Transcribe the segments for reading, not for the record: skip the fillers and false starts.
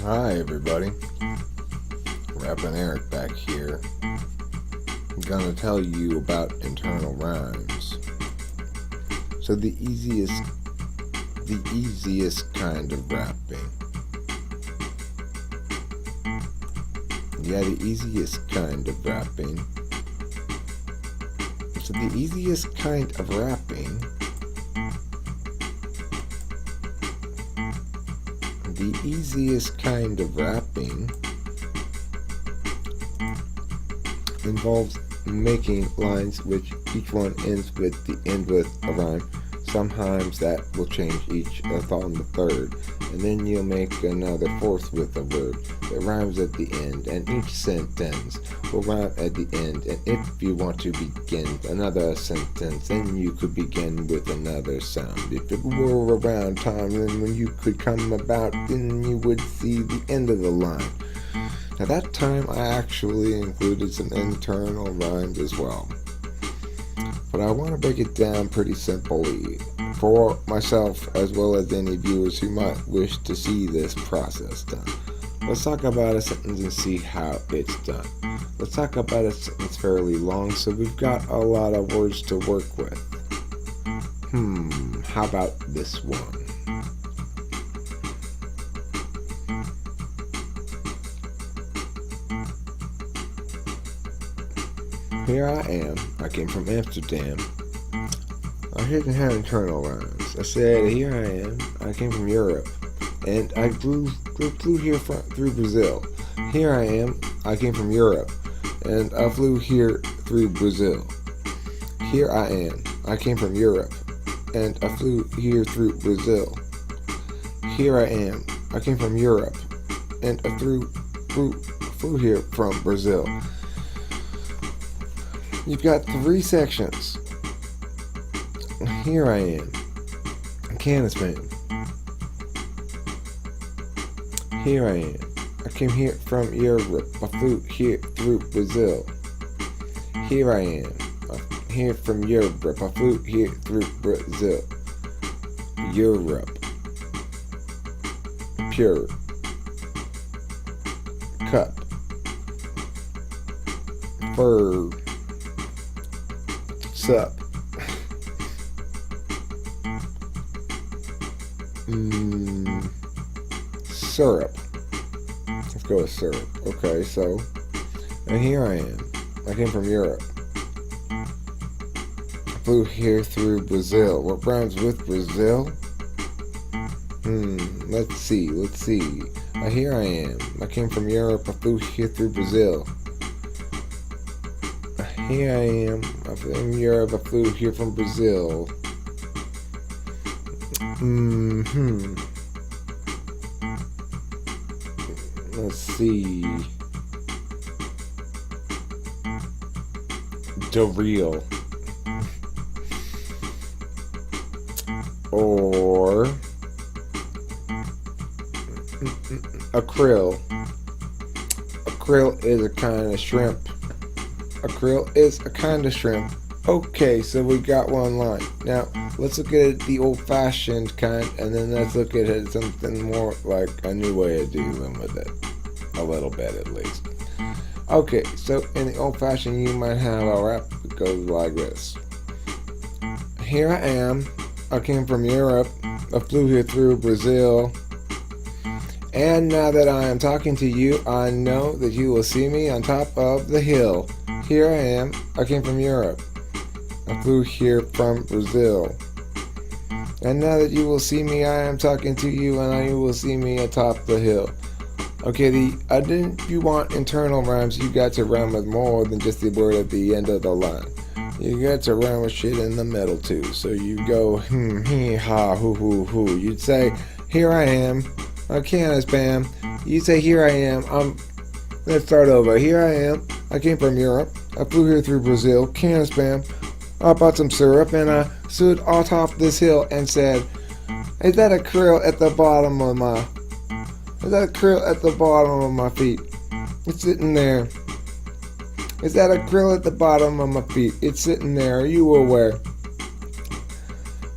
Hi everybody, Rappin Eric back here. I'm gonna tell you about internal rhymes. So the easiest kind of rapping. Yeah, the easiest kind of rapping. So the easiest kind of rapping. The easiest kind of rapping involves making lines which each one ends with the end with a rhyme. Sometimes that will change each on the third, and then you'll make another fourth with a word that rhymes at the end, and each sentence will rhyme at the end. And if you want to begin another sentence, then you could begin with another sound. If it were around time, then when you could come about, then you would see the end of the line. Now that time I actually included some internal rhymes as well, but I want to break it down pretty simply for myself as well as any viewers who might wish to see this process done. Let's talk about a sentence and see how it's done. Let's talk about a sentence fairly long, so we've got a lot of words to work with. How about this one? Here I am, I came from Amsterdam. I didn't have internal rhymes. I said, here I am, I came from Europe, and I flew here through Brazil. Here I am, I came from Europe, and I flew here through Brazil. Here I am, I came from Europe, and I flew here through Brazil. Here I am, I came from Europe, and I flew here from Brazil. You've got three sections. Here I am, Afghanistan. Here I am, I came here from Europe. I flew here through Brazil. Here I am, I'm here from Europe. I flew here through Brazil. Europe. Pure. Cup. Fur. Sup. Syrup. Let's go with syrup. Okay, so, and here I am. I came from Europe. I flew here through Brazil. What rhymes with Brazil? Let's see. Here I am. I came from Europe. I flew here through Brazil. Here I am. I'm from Europe. I flew here from Brazil. Let's see. The real. Or krill. Krill is a kind of shrimp. Krill is a kind of shrimp. Okay, so we got one line. Now, let's look at the old-fashioned kind, and then let's look at it something more like a new way of dealing with it. A little bit, at least. Okay, so in the old-fashioned, you might have a rap that goes like this. Here I am. I came from Europe. I flew here through Brazil. And now that I am talking to you, I know that you will see me on top of the hill. Here I am. I came from Europe. I flew here from Brazil. And now that you will see me, I am talking to you, and you will see me atop the hill. Okay, if you want internal rhymes, you got to rhyme with more than just the word at the end of the line. You got to rhyme with shit in the middle too. So you go, he, ha, hoo, hoo, hoo. You'd say, here I am, I can't spam. You say, here I am, let's start over. Here I am, I came from Europe. I flew here through Brazil, can't spam. I bought some syrup and I stood on top this hill and said, is that a krill at the bottom of my feet? It's sitting there. Is that a krill at the bottom of my feet? It's sitting there. Are you aware?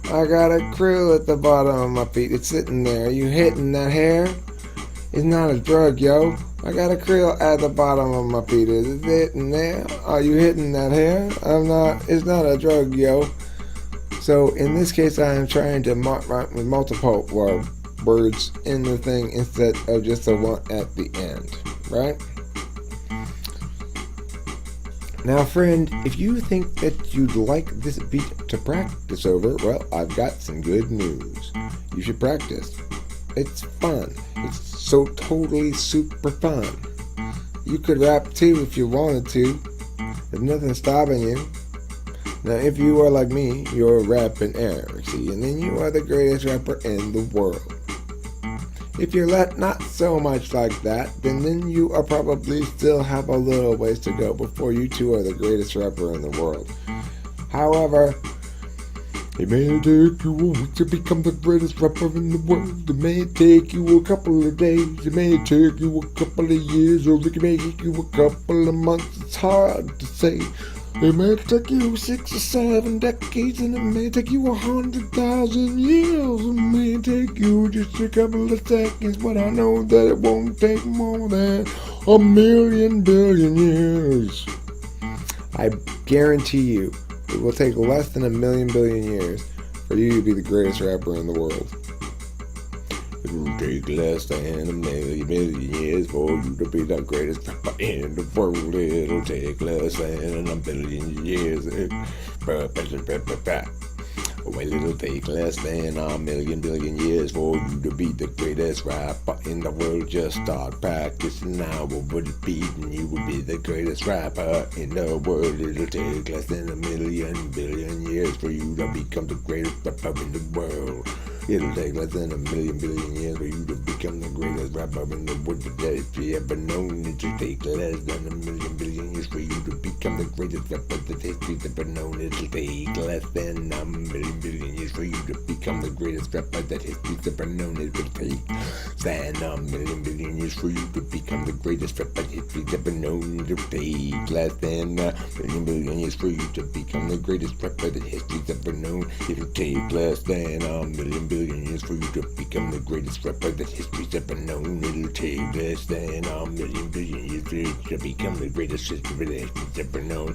I got a krill at the bottom of my feet. It's sitting there. You hitting that hair? It's not a drug, yo. I got a krill at the bottom of my feet. Is it hitting there? Are you hitting that hair? I'm not. It's not a drug, yo. So in this case, I am trying to with multiple words in the thing instead of just the one at the end, right? Now, friend, if you think that you'd like this beat to practice over, well, I've got some good news. You should practice. It's fun. It's so totally super fun. You could rap too if you wanted to. There's nothing stopping you. Now, if you are like me, you're Rappin Eric, see, and then you are the greatest rapper in the world. If you're not so much like that, then you are probably still have a little ways to go before you two are the greatest rapper in the world. However, it may take you a week to become the greatest rapper in the world. It may take you a couple of days. It may take you a couple of years, or it may take you a couple of months. It's hard to say. It may take you 6 or 7 decades, and it may take you 100,000 years. It may take you just a couple of seconds, but I know that it won't take more than 1,000,000 billion years. I guarantee you, it will take less than 1,000,000 billion years for you to be the greatest rapper in the world. It will take less than 1,000,000 billion years for you to be the greatest rapper in the world. It'll take less than 1,000,000,000 years. Well, it'll take less than 1,000,000 billion years for you to be the greatest rapper in the world. Just start practicing now. What would it be? And you will be the greatest rapper in the world. It'll take less than 1,000,000 billion years for you to become the greatest rapper in the world. It'll take less than 1,000,000 billion years for you to become the greatest rapper in the world that history ever known. It'll take less than 1,000,000 billion years for you to become the greatest rapper that history's ever known. It'll take less than 1,000,000 billion years for you to become the greatest rapper that history's ever known. It will take than 1,000,000 billion years for you to become the greatest rapper that history's ever known. It'll take less than 1,000,000 billion years for you to become the greatest rapper that history's ever known. It'll take less than 1,000,000 billion years for you to become the greatest rapper that history's ever known. It'll take less than 1,000,000 billion years for you to become the greatest rapper that history's ever known.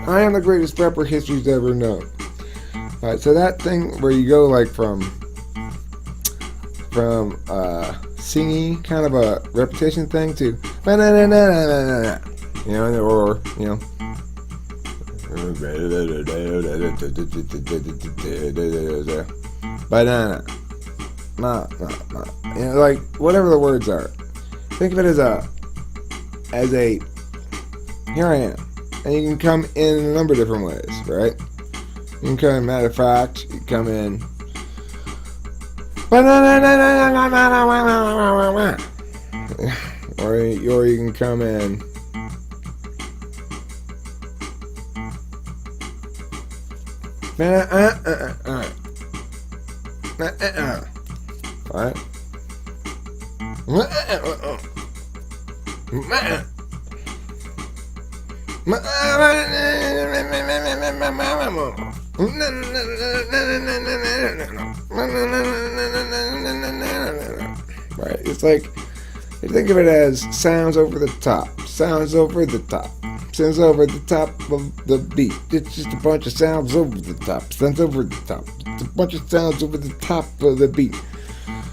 I am the greatest rapper history's ever known. Alright, so that thing where you go like from singing, kind of a repetition thing, to you know, or you know, banana, you know, like whatever the words are. Think of it as a here I am, and you can come in a number of different ways, right? You can come, matter of fact, you come in, or you can come in, alright. Right, it's like, you think of it as sounds over the top, sounds over the top, sounds over the top of the beat. It's just a bunch of sounds over the top, sounds over the top. It's a bunch of sounds over the top of the beat.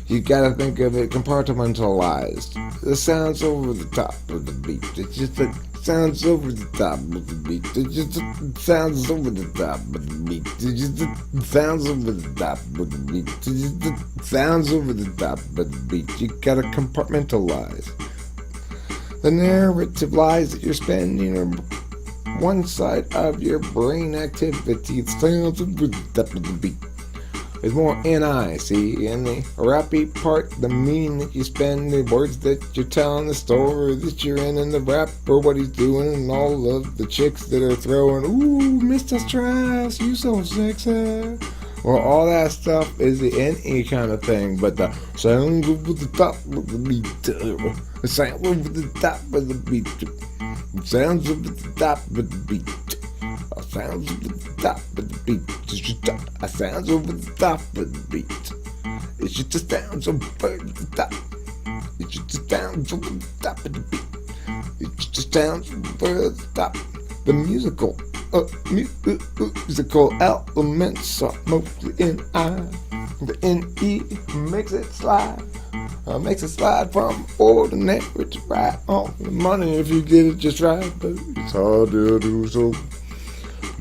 You gotta think of it compartmentalized. The sounds over the top of the beat. It's just the sounds over the top of the beat. It's just the sounds over the top of the beat. It's just the sounds over the top of the beat. It's just the sounds over the top of the beat. You gotta compartmentalize. The narrative lies that you're spending on one side of your brain activity. It sounds over the top of the beat. There's more NI, see, in the rappy part, the meaning that you spend, the words that you're telling, the story that you're in, and the rapper, what he's doing, and all of the chicks that are throwing, ooh, Mr. Strauss, you so sexy. Well, all that stuff is the NE kind of thing, but the sounds over the top of the beat, the sounds over the top of the beat, the sounds over the top of the beat. Sounds over the top of the beat. I sounds over the top of the beat. It's just a sounds over the top. It's just a sounds over the top of the beat. It's just a sounds over the top. The musical elements are mostly in I. The N-E makes it slide. Makes it slide from ordinary to right on the money if you get it just right. But it's hard to do so.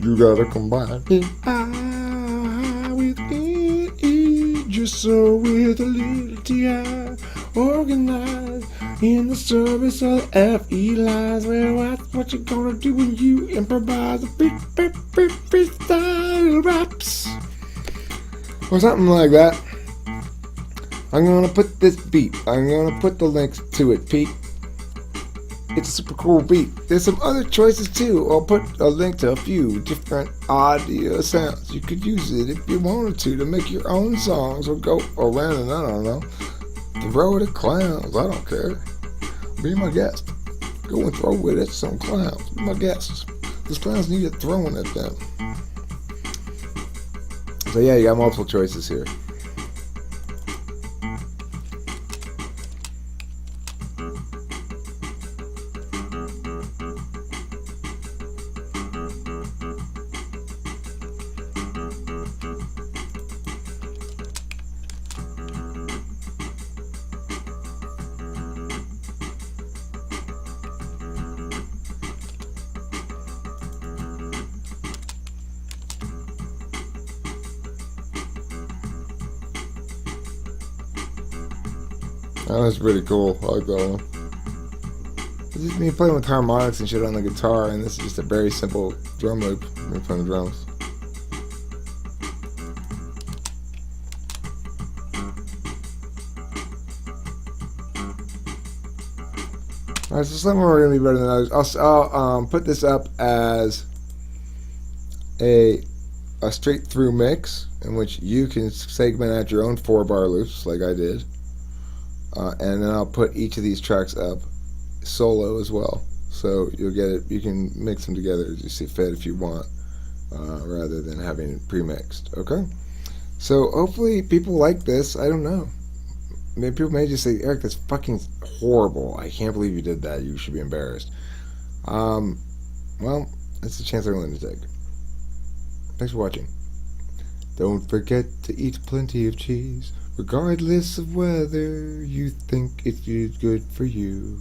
You gotta combine I with N-E, just so with a little T-I. Organized in the service of the F-E lies. Well, that's what you're gonna do when you improvise a freestyle raps. Or something like that. I'm gonna put this beat. I'm gonna put the links to it, Pete. It's a super cool beat. There's some other choices too. I'll put a link to a few different audio sounds. You could use it if you wanted to make your own songs or go around and I don't know. Throw it at clowns. I don't care. Be my guest. Go and throw it at some clowns. Be my guests. Those clowns need it thrown at them. So yeah, you got multiple choices here. Oh, that's pretty cool. I like that one. It's just me playing with harmonics and shit on the guitar, and this is just a very simple drum loop. Me playing the drums. Alright, so some are going to be better than others. I'll put this up as a straight through mix in which you can segment out your own 4-bar loops like I did. And then I'll put each of these tracks up solo as well, so you'll get it. You can mix them together as you see fit if you want, rather than having it pre-mixed. Okay, so hopefully people like this. I don't know. Maybe people may just say, Eric, that's fucking horrible. I can't believe you did that. You should be embarrassed. Well, that's a chance I'm willing to take. Thanks for watching. Don't forget to eat plenty of cheese, regardless of whether you think it is good for you.